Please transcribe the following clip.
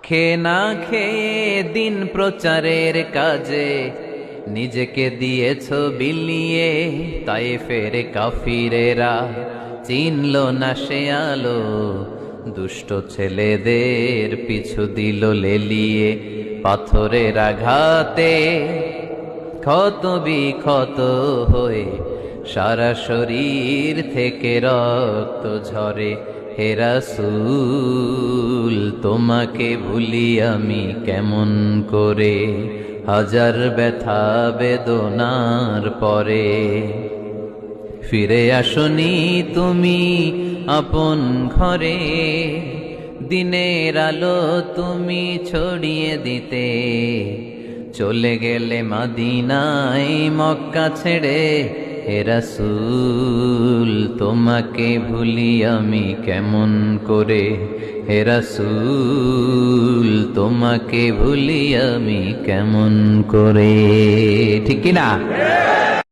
খেয়ে না খেয়ে দিন প্রচারের কাজে নিজেকে দিয়েছ বিলিয়ে, তায়েফের কাফিরেরা চিনল না সে আলো। দুষ্ট ছেলেদের পিছু দিল লেলিয়ে, পাথরের আঘাতে ক্ষত বিক্ষত হয়ে সারা শরীর থেকে রক্ত ঝরে। হে রাসূল তোমাকে ভুলি আমি কেমন করে, হাজার ব্যথা বেদনার পরে। ফিরে আসনি তুমি আপন ঘরে, দিনের আলো তুমি ছড়িয়ে দিতে। চলে গেলে মদিনায় মক্কা ছেড়ে, হে রাসূল তোমাকে ভুলি আমি কেমন করে। হে রাসূল তোমাকে ভুলি আমি কেমন করে। ঠিক কিনা?